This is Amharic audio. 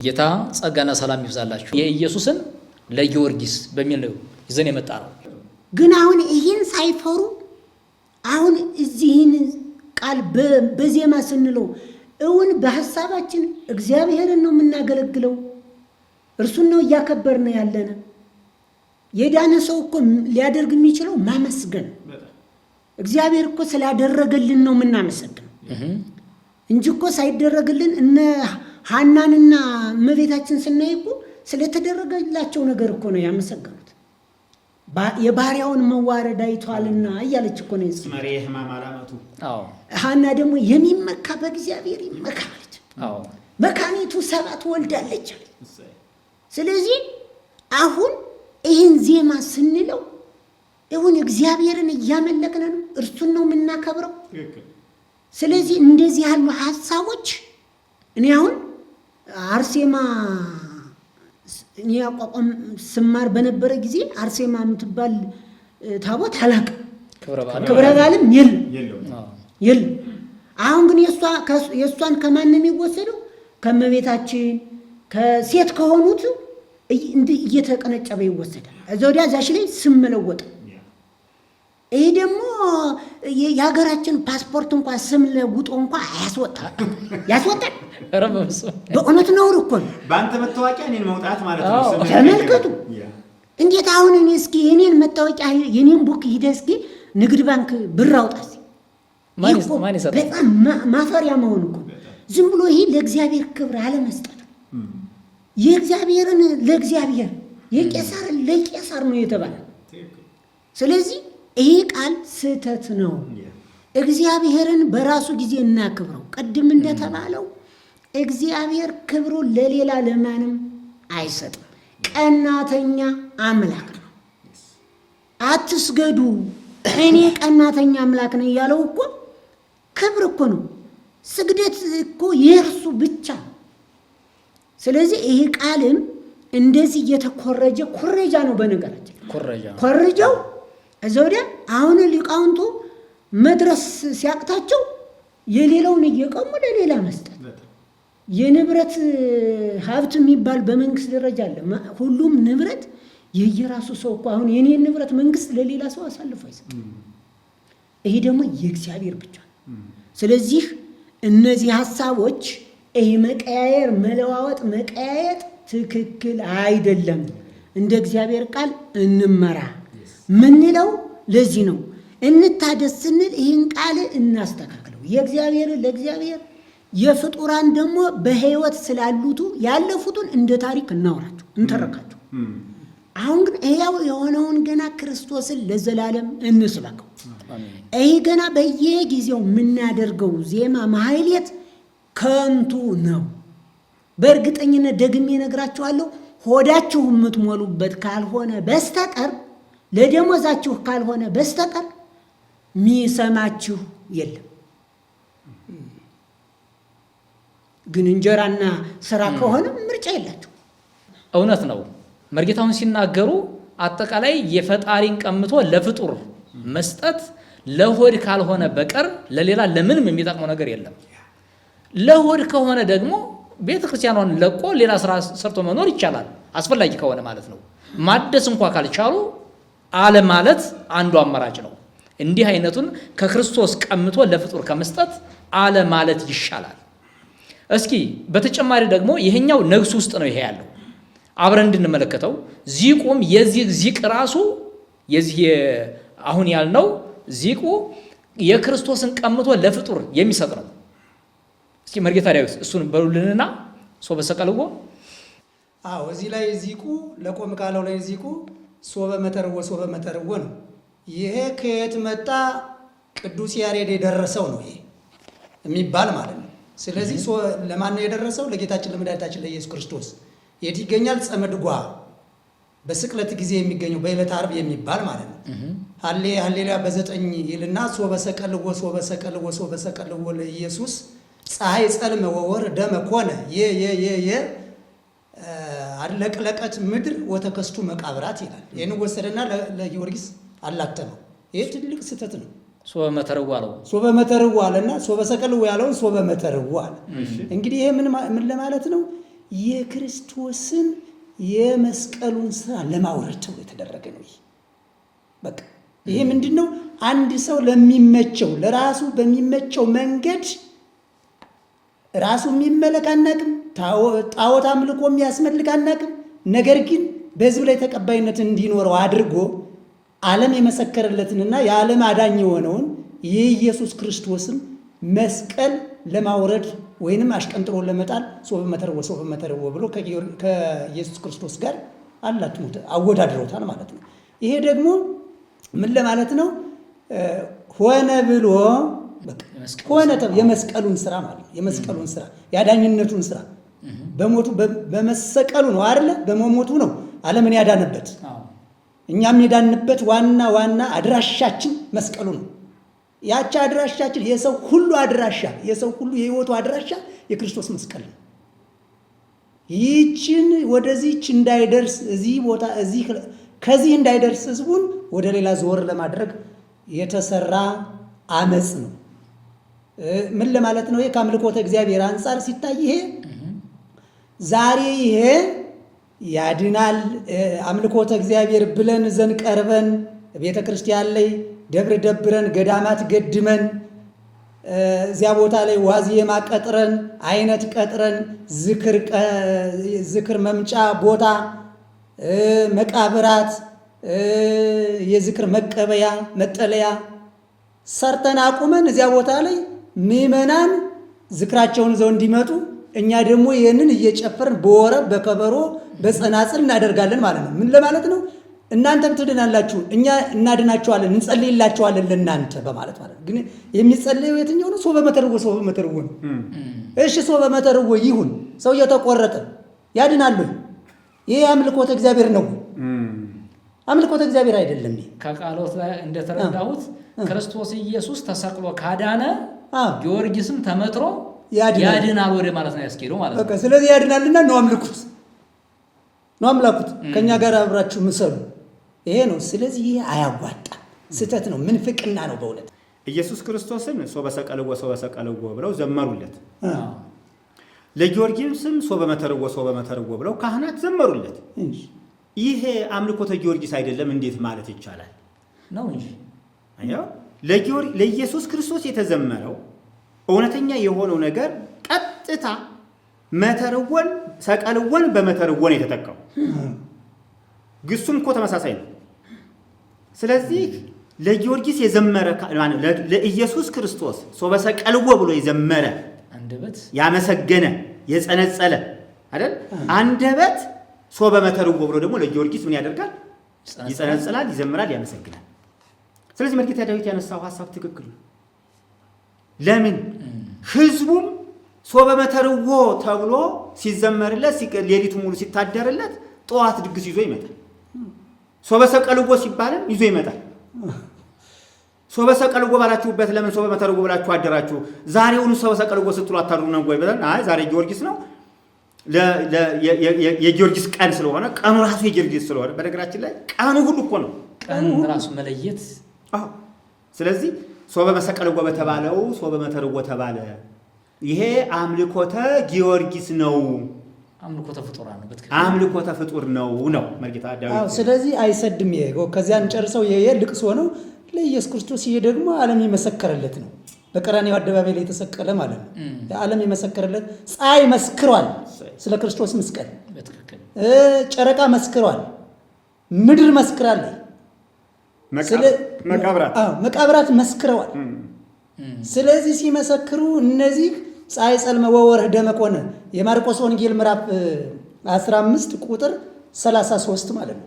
ጌታ ጸጋና ሰላም ይብዛላችሁ። የኢየሱስን ለጊዮርጊስ በሚል ይዘን የመጣ ነው። ግን አሁን ይሄን ሳይፈሩ አሁን እዚህን ቃል በዜማ ስንለው እውን በሐሳባችን እግዚአብሔርን ነው የምናገለግለው፣ እርሱን ነው እያከበርን ያለነ። የዳነ ሰው እኮ ሊያደርግ የሚችለው ማመስገን፣ እግዚአብሔር እኮ ስላደረገልን ነው የምናመሰግነው እንጂ እኮ ሳይደረግልን እነ ሐናንና እመቤታችን ስናይ እኮ ስለተደረገላቸው ነገር እኮ ነው ያመሰገኑት። የባሪያውን መዋረድ አይቷልና እያለች እኮ ነው ማማራቱ። ሐና ደግሞ የሚመካ በእግዚአብሔር ይመካ አለች። መካኒቱ 7 ወልዳለች አለች። ስለዚህ አሁን ይህን ዜማ ስንለው ይሁን እግዚአብሔርን እያመለክን ነው፣ እርሱን ነው የምናከብረው። ስለዚህ እንደዚህ ያሉ ሐሳቦች እኔ አሁን አርሴማ እኔ አቋቋም ስማር በነበረ ጊዜ አርሴማ የምትባል ታቦት አላውቅም፣ ክብረ በዓልም የለም። አሁን ግን የእሷን ከማን የሚወሰደው? ከመቤታችን ከሴት ከሆኑት እየተቀነጨበ ይወሰዳል። እዛ ወዲያ ዛሽ ላይ ስም መለወጥ። ይሄ ደግሞ የሀገራችን ፓስፖርት እንኳን ስም ለውጦ እንኳን ያስወጣል። በእውነት ነውር እኮ ነው። በአንተ መታወቂያ እኔን መውጣት ማለት ነው። ተመልከቱ እንዴት! አሁን እኔ እስኪ የኔን መታወቂያ የኔን ቡክ ሂደህ እስኪ ንግድ ባንክ ብር አውጣ እስኪ። በጣም ማፈሪያ መሆን እኮ ዝም ብሎ ይሄ ለእግዚአብሔር ክብር አለመስጠት። የእግዚአብሔርን ለእግዚአብሔር የቄሳርን ለቄሳር ነው የተባለ። ስለዚህ ይሄ ቃል ስህተት ነው። እግዚአብሔርን በራሱ ጊዜ እናክብረው። ቅድም እንደተባለው እግዚአብሔር ክብሩ ለሌላ ለማንም አይሰጥም። ቀናተኛ አምላክ ነው። አትስገዱ እኔ ቀናተኛ አምላክ ነኝ ያለው እኮ ክብር እኮ ነው። ስግደት እኮ የእርሱ ብቻ ነው። ስለዚህ ይሄ ቃልም እንደዚህ እየተኮረጀ ኩረጃ ነው። በነገራችን ኮረጃው እዛው ወዲያ አሁን ሊቃውንቱ መድረስ ሲያቅታቸው የሌላውን እየቀሙ ለሌላ መስጠት። የንብረት ሀብት የሚባል በመንግስት ደረጃ አለ። ሁሉም ንብረት የየራሱ ሰው እኮ አሁን የኔን ንብረት መንግስት ለሌላ ሰው አሳልፎ አይሰጥም። ይሄ ደግሞ የእግዚአብሔር ብቻ ነው። ስለዚህ እነዚህ ሐሳቦች ይሄ መቀያየር፣ መለዋወጥ፣ መቀያየጥ ትክክል አይደለም። እንደ እግዚአብሔር ቃል እንመራ ምንለው ለዚህ ነው። እንታደስ ስንል ይህን ቃል እናስተካክለው። የእግዚአብሔር ለእግዚአብሔር፣ የፍጡራን ደግሞ በህይወት ስላሉቱ ያለፉትን እንደ ታሪክ እናወራቸው እንተረካቸው። አሁን ግን ያው የሆነውን ገና ክርስቶስን ለዘላለም እንስበከው። ይህ ገና በየጊዜው የምናደርገው ዜማ ማህሌት ከንቱ ነው። በእርግጠኝነት ደግሜ እነግራችኋለሁ፣ ሆዳችሁ የምትሞሉበት ካልሆነ በስተቀር ለደሞዛችሁ ካልሆነ በስተቀር ሚሰማችሁ የለም። ግን እንጀራና ስራ ከሆነ ምርጫ የላችሁ። እውነት ነው። መርጌታውን ሲናገሩ አጠቃላይ የፈጣሪን ቀምቶ ለፍጡር መስጠት ለሆድ ካልሆነ በቀር ለሌላ ለምንም የሚጠቅመው ነገር የለም። ለሆድ ከሆነ ደግሞ ቤተ ክርስቲያኗን ለቆ ሌላ ስራ ሰርቶ መኖር ይቻላል፣ አስፈላጊ ከሆነ ማለት ነው። ማደስ እንኳ ካልቻሉ አለ ማለት አንዱ አማራጭ ነው። እንዲህ አይነቱን ከክርስቶስ ቀምቶ ለፍጡር ከመስጠት አለ ማለት ይሻላል። እስኪ በተጨማሪ ደግሞ ይሄኛው ነግስ ውስጥ ነው ይሄ ያለው አብረን እንድንመለከተው። ዚቁም የዚህ ዚቅ ራሱ የዚህ አሁን ያልነው ዚቁ የክርስቶስን ቀምቶ ለፍጡር የሚሰጥ ነው። እስኪ መርጌታ ዳዊት እሱን በሉልንና ሶበ ሰቀልዎ። አዎ እዚህ ላይ ዚቁ ለቆም ካለው ላይ ዚቁ ሶበ መተርዎ ነው። ይሄ ከየት መጣ? ቅዱስ ያሬድ የደረሰው ነው ይሄ የሚባል ማለት ነው። ስለዚህ ለማን ነው የደረሰው? ለጌታችን ለመድኃኒታችን ለኢየሱስ ክርስቶስ። የት ይገኛል? ጸመድጓ በስቅለት ጊዜ የሚገኘው በዕለተ ዓርብ የሚባል ማለት ነው። ሃሌሉያ በ9 ይልና ሶበ ሰቀልዎ ለኢየሱስ ፀሐይ ጸልመ ወወር ደመ ኮነ አለቅለቀት ምድር ወተከስቱ መቃብራት ይላል። ይህን ወሰደና ለጊዮርጊስ አላተመው። ይህ ትልቅ ስህተት ነው። ሶበ መተርዎ አለው። ሶበ መተርዎ አለና ሶበ ሰቀልዎ ያለውን ሶበ መተርዎ አለ። እንግዲህ ይሄ ምን ለማለት ነው? የክርስቶስን የመስቀሉን ስራ ለማውረድ ተብሎ የተደረገ ነው። በቃ ይሄ ምንድን ነው? አንድ ሰው ለሚመቸው ለራሱ በሚመቸው መንገድ ራሱ የሚመለክ አናቅም፣ ጣዖት አምልኮ የሚያስመልክ አናቅም። ነገር ግን በህዝብ ላይ ተቀባይነት እንዲኖረው አድርጎ ዓለም የመሰከረለትንና የዓለም አዳኝ የሆነውን የኢየሱስ ክርስቶስን መስቀል ለማውረድ ወይንም አሽቀንጥሮ ለመጣል ሶበ መተርዎ ብሎ ከኢየሱስ ክርስቶስ ጋር አላትሙት አወዳድረውታል ማለት ነው። ይሄ ደግሞ ምን ለማለት ነው? ሆነ ብሎ ሆነ የመስቀሉን ስራ ማለት ነው። የመስቀሉን ስራ ያዳኝነቱን ስራ በሞቱ በመሰቀሉ ነው አይደለ? በመሞቱ ነው ዓለምን ያዳነበት። እኛም የዳንበት ዋና አድራሻችን መስቀሉ ነው። ያቺ አድራሻችን የሰው ሁሉ አድራሻ የሰው ሁሉ የህይወቱ አድራሻ የክርስቶስ መስቀል ነው። ይህችን ወደዚህች እንዳይደርስ እዚህ ቦታ ከዚህ እንዳይደርስ ህዝቡን ወደ ሌላ ዞር ለማድረግ የተሰራ አመጽ ነው። ምን ለማለት ነው? ከአምልኮተ እግዚአብሔር አንጻር ሲታይ ይሄ ዛሬ ይሄ ያድናል አምልኮተ እግዚአብሔር ብለን ዘን ቀርበን ቤተ ክርስቲያን ላይ ደብር ደብረን ገዳማት ገድመን እዚያ ቦታ ላይ ዋዜማ ቀጥረን አይነት ቀጥረን ዝክር መምጫ ቦታ መቃብራት የዝክር መቀበያ መጠለያ ሰርተን አቁመን እዚያ ቦታ ላይ ምዕመናን ዝክራቸውን ይዘው እንዲመጡ እኛ ደግሞ ይህንን እየጨፈርን በወረብ በከበሮ በጸናጽል እናደርጋለን ማለት ነው። ምን ለማለት ነው? እናንተም ትድናላችሁ፣ እኛ እናድናችኋለን፣ እንጸልይላችኋለን ለእናንተ በማለት ማለት ነው። ግን የሚጸልየው የትኛው ነው? ሶበ መተርዎ ነው። እሺ ሶበ መተርዎ ይሁን፣ ሰው እየተቆረጠ ያድናሉ። ይሄ አምልኮተ እግዚአብሔር ነው? አምልኮተ እግዚአብሔር አይደለም። ከቃሎት ላይ እንደተረዳሁት ክርስቶስ ኢየሱስ ተሰቅሎ ካዳነ ጊዮርጊስም ተመትሮ ያድናል ወደ ማለት ነው ያስኬደው ማለት ነው። ስለዚህ ያድናልና ነው አምላኩት ከኛ ጋር አብራችሁ ምሰሉ። ይሄ ነው። ስለዚህ ይሄ አያዋጣም፣ ስህተት ነው፣ ምንፍቅና ነው በእውነት። ኢየሱስ ክርስቶስን ሶበ ሰቀልዎ ብለው ዘመሩለት። ለጊዮርጊስም ሶበ መተርዎ ብለው ካህናት ዘመሩለት። ይሄ አምልኮተ ጊዮርጊስ አይደለም እንዴት ማለት ይቻላል ነው እንጂ ለኢየሱስ ክርስቶስ የተዘመረው እውነተኛ የሆነው ነገር ቀጥታ መተርወን ሰቀልወን በመተርወን የተጠቀው ግሱም እኮ ተመሳሳይ ነው። ስለዚህ ለጊዮርጊስ የዘመረ ለኢየሱስ ክርስቶስ ሶበ ሰቀልዎ ብሎ የዘመረ አንደበት ያመሰገነ የጸነጸለ አይደል? አንደበት ሶበ መተርዎ ብሎ ደግሞ ለጊዮርጊስ ምን ያደርጋል? ይጸነጽላል፣ ይዘምራል፣ ያመሰግናል። ስለዚህ መርጌታ ዳዊት ያነሳው ሐሳብ ትክክል ነው። ለምን ህዝቡም ሶበ መተርዎ ተብሎ ሲዘመርለት ሌሊቱ ሙሉ ሲታደርለት ጠዋት ድግስ ይዞ ይመጣል። ሶበ ሰቀልዎ ሲባልም ይዞ ይመጣል። ሶበ ሰቀልዎ ባላችሁበት ለምን ሶበ መተርዎ ብላችሁ አደራችሁ? ዛሬውኑ ሶበ ሰቀልዎ ስትሉ አታድሩ ነው ወይ ብለን፣ አይ ዛሬ ጊዮርጊስ ነው የጊዮርጊስ ቀን ስለሆነ ቀኑ ራሱ የጊዮርጊስ ስለሆነ፣ በነገራችን ላይ ቀኑ ሁሉ እኮ ነው ቀኑ ራሱ መለየት። ስለዚህ ሶበ መሰቀልዎ በተባለው ሶበ መተርዎ ተባለ። ይሄ አምልኮተ ጊዮርጊስ ነው፣ አምልኮተ ፍጡር ነው። በትክክል አምልኮተ ፍጡር ነው መርጌታ ዳዊት። ስለዚህ አይሰድም። ይሄ ከዚያን ጨርሰው ይሄ ልቅሶ ነው ለኢየሱስ ክርስቶስ። ይሄ ደግሞ ዓለም የመሰከረለት ነው። በቀራንዮ አደባባይ ላይ የተሰቀለ ማለት ነው። ዓለም የመሰከረለት ፀሐይ መስክሯል ስለ ክርስቶስ መስቀል። በትክክል ጨረቃ መስክሯል፣ ምድር መስክራለች፣ መቃብራት መስክረዋል። ስለዚህ ሲመሰክሩ እነዚህ ፀሐይ ጸልመ ወወርኅ ደመ ኮነ የማርቆስ ወንጌል ምዕራፍ 15 ቁጥር 33 ማለት ነው።